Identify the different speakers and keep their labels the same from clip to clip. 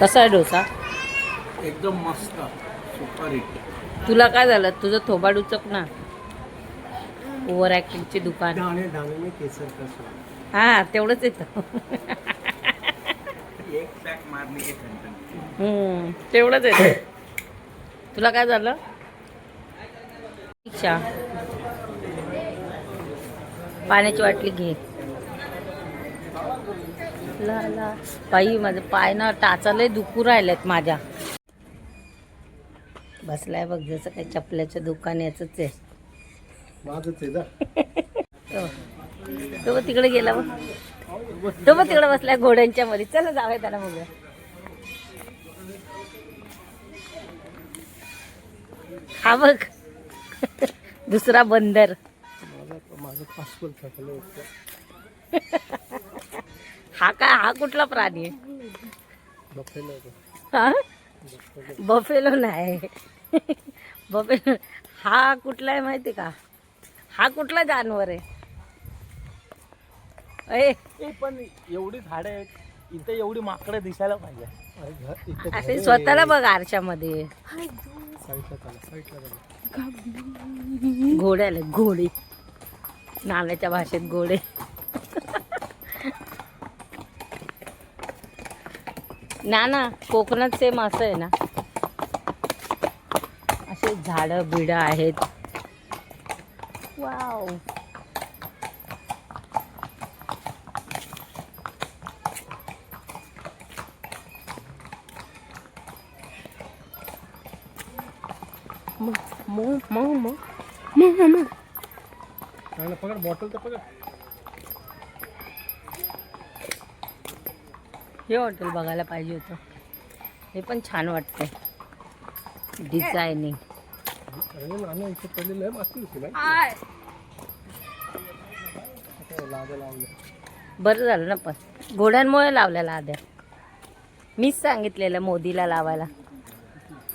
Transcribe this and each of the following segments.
Speaker 1: कसा आहे डोसा?
Speaker 2: एकदम मस्त सुपर हिट.
Speaker 1: तुला काय झालं? तुझं थोबाड उचक ना. ओव्हर ॲक्टिंगची दुकान.
Speaker 2: दाणे दाणे में केसर का स्वाद.
Speaker 1: हा तेवढंच येतं.
Speaker 2: एक पॅक मारली की ठणठण.
Speaker 1: तेवढंच येतं. तुला काय झालं? अच्छा, पाण्याची बाटली घे. ला ला बाई, माझं पाय ना टाचालंय, दुखू राहिलेत माझ्या. बसलाय बघ जसं काही चपल्याचं दुकान याच आहे.
Speaker 2: माझंच आहे ना.
Speaker 1: तो बघ तिकडे गेला बघ. तो बघ तिकडे बसलाय घोड्यांच्या मध्ये. चला जाऊया त्याला बघूया. हा बघ दुसरा बंदर.
Speaker 2: माझं पासपोर्ट थकलं होतं.
Speaker 1: हा काय? हा कुठला प्राणी आहे?
Speaker 2: बफेलो.
Speaker 1: हा बफेलो नाही. बफेलो हा कुठला आहे माहिती का? हा कुठला जानवर आहे?
Speaker 2: पण एवढी झाडं आहेत इथे, एवढी माकडं दिसायला पाहिजे.
Speaker 1: असे स्वतःला बघ आरशामध्ये. घोडे आले, घोडे. नाण्याच्या भाषेत घोडे. ना कोकणात सेम असं आहे ना, असे झाडं बिडं आहेत. वाव.
Speaker 2: पकड बॉटल तर पकड.
Speaker 1: हे हॉटेल बघायला पाहिजे होतं. हे पण छान वाटतंय डिझायनिंग. बरं झालं ना, पण घोड्यांमुळे लावलेला आद्या. मीच सांगितलेलं मोदीला लावायला.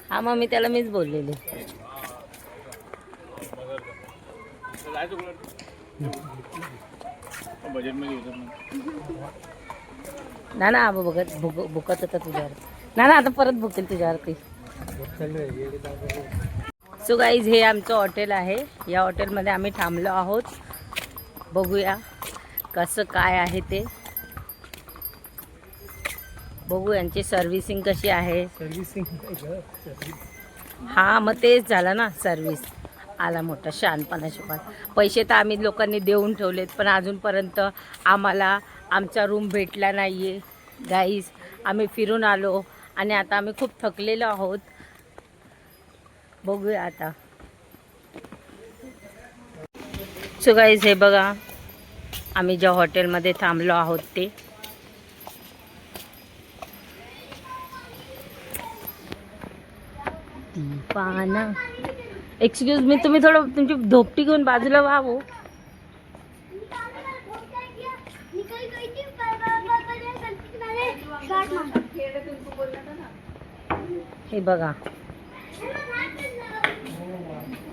Speaker 1: हा मग मीच बोललेली. ना बघत भुकत होता तुझ्यावर. ना आता परत भुकेल तुझ्यावरती. सो गाईज, हे आमचं हॉटेल आहे. या हॉटेलमध्ये आम्ही थांबलो आहोत. बघूया कसं काय आहे ते. बघू यांची सर्व्हिसिंग कशी आहे. हा मग तेच झालं ना, सर्व्हिस. आला मोठा शहाणपणा शिकवा. पैसे तर आम्ही लोकांनी देऊन ठेवलेत, पण अजूनपर्यंत आम्हाला आमचा रूम भेटला नाही आहे. गाईज, आम्ही फिरून आलो आणि आता आम्ही खूप थकलेलो आहोत. बघूया आता. सो गाईज, हे बघा आम्ही ज्या हॉटेलमध्ये थांबलो आहोत ते. दीपाना, एक्सक्यूज मी, तुम्ही थोडं तुमची धोपटी घेऊन बाजूला व्हा हो. हे बघा,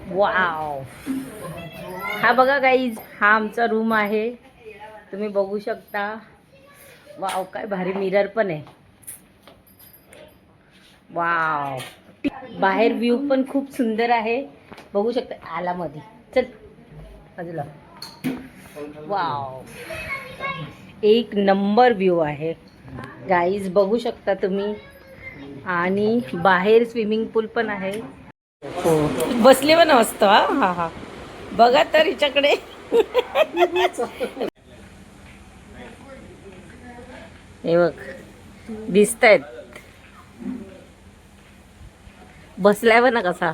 Speaker 1: वाव. हा बघा गाईज, हा आमचा रूम आहे. तुम्ही बघू शकता. वाव, काय भारी मिरर पण आहे. वाव, बाहेर व्ह्यू पण खूप सुंदर आहे. बघू शकता. आला मध्ये, चल बाजूला. वाव, एक नंबर व्ह्यू आहे गाईज, बघू शकता तुम्ही. आणि बाहेर स्विमिंग पूल पण आहे. हो, बसले पण मस्त. हा हा बघा तर हिच्याकडे. हे बघ, दिसतायत. बसलाय बघ ना कसा.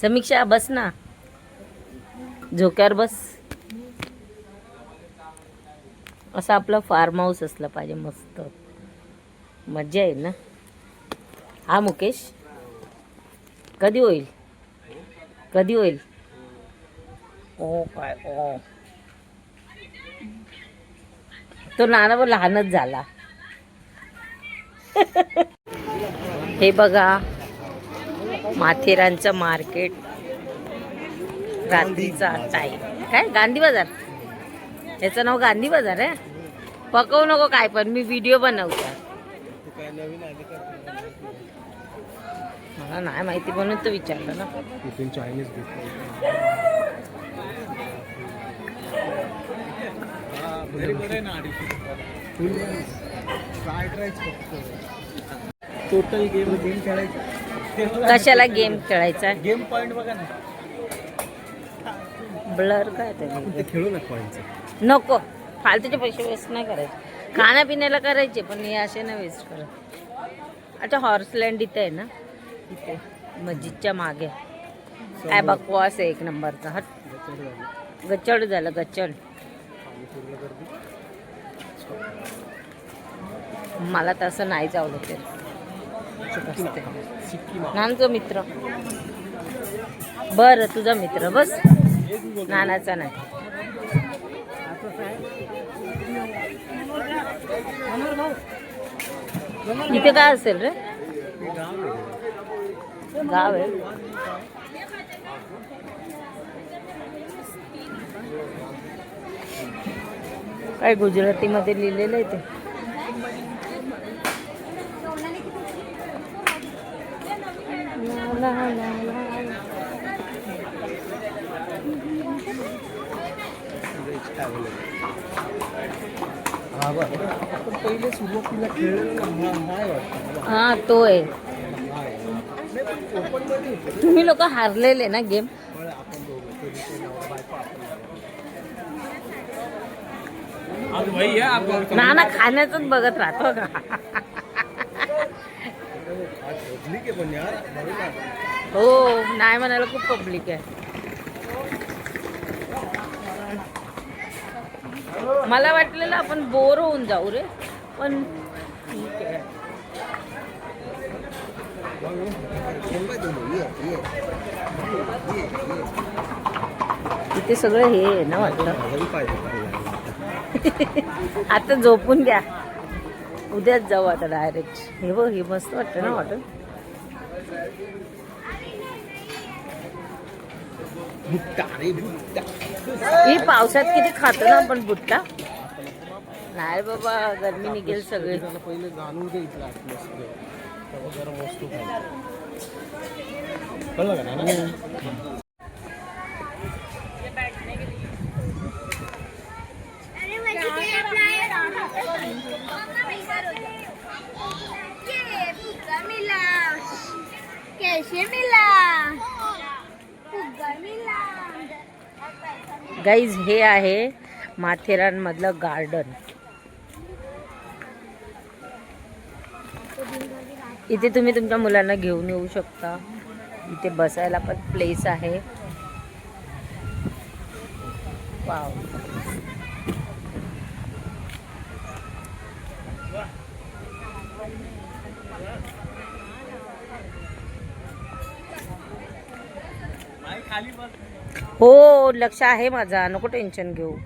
Speaker 1: समीक्षा बस ना, झोक्यावर बस. असं आपलं फार्म हाऊस असलं पाहिजे, मस्त मज्जा येईल ना. हा मुकेश, कधी होईल? कधी होईल? ओ काय ओ, तो नाना पण लहानच झाला. हे बघा माथेरानचं मार्केट. रात्रीचा टाईम. काय गांधी बाजार? याचं नाव गांधी बाजार आहे. पकवू नको काय पण, मी व्हिडिओ बनवते. मला नाही माहिती म्हणून तर विचारलं ना.
Speaker 2: चायनीज टोटल गेम खेळायचं.
Speaker 1: कशाला गेम खेळायचा?
Speaker 2: गेम पॉइंट बघा ना.
Speaker 1: ब्लर काय ते
Speaker 2: खेळू ना पॉइंटचं.
Speaker 1: नको, फालतूचे पैसे वेस्ट नाही करायचे. खाण्यापिण्याला करायचे पण हे असे नाही वेस्ट करत. अच्छा, हॉर्सलँड इथे आहे ना, इथे मस्जिदच्या मागे. काय बकवास आहे एक नंबरचा. हट, गचड झालं गचड. मला तसं नाहीच आवडत ते. नानाचा मित्र. बरं, तुझा मित्र बस, नानाचा नाही. इथे काय असेल रे? गाव आहे. काय गुजराती मध्ये लिहिलेलं आहे ते.
Speaker 2: पहिले सुरुवातीला खेळलेलं
Speaker 1: हा, तो आहे. तुम्ही लोक हारलेले ना गेम. नाना खाण्याच बघत राहतो का? हो, नाही म्हणायला खूप पब्लिक आहे. मला वाटलेलं आपण बोर होऊन जाऊ रे, पण ठीक आहे. इथे सगळं हे आहे ना वाटलं. आता झोपून घ्या, उद्याच जाऊ आता डायरेक्ट. हे बघ, हे मस्त वाटतं ना हॉटेल. ही पावसात किती खातो ना आपण बुट्टा. नाही बाबा, गरमी निघेल सगळे.
Speaker 2: पहिले जाणून घ्यायचं जरा वस्तू कळलं का ना.
Speaker 1: गाईज, हे आहे माथेरानमधलं गार्डन. इथे तुम्ही तुमच्या मुलांना घेऊन येऊ शकता. इथे बसायला पण प्लेस आहे. वाव. हो, लक्ष आहे माझा, नको टेन्शन घेऊ.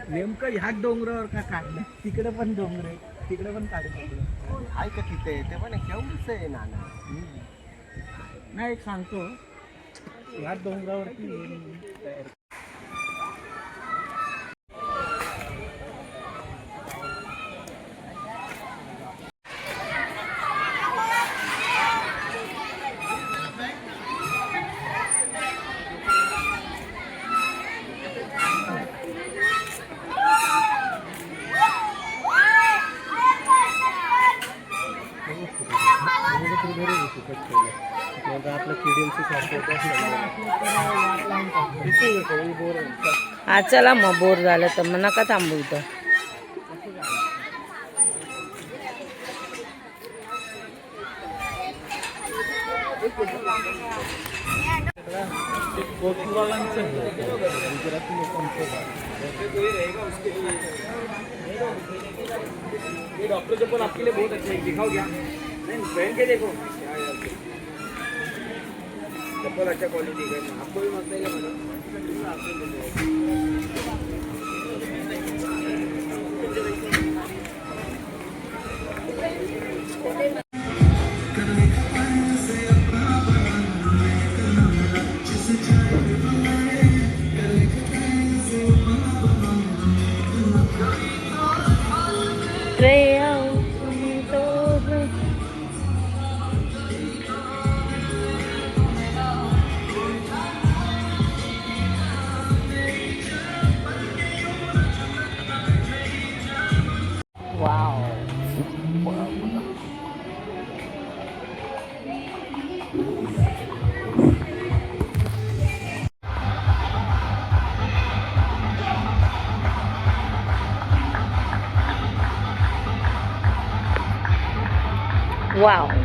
Speaker 2: नेमकं ह्याच डोंगरावर का काढलं? तिकडे पण डोंगर आहे, तिकडे पण काढलं आहे का तिथे? ते पण केवढंच आहे नाना. नाही, एक सांगतो, ह्याच डोंगरावरती इथंच ठेवलं नाही तर आपलं KDMC सारखं बोर आहे.
Speaker 1: हा चला मग बोर झालं तर मग नका थांबू इथं.
Speaker 2: कोतवालांचं गुजराती लोकांचं डॉक्टर के पण आपके लिए बहुत अच्छे हैं, दिखाओ क्या नहीं पहन के देखो चप्पल अच्छा क्वालिटी का है, आपको भी मत देगा
Speaker 1: वाव. वाव.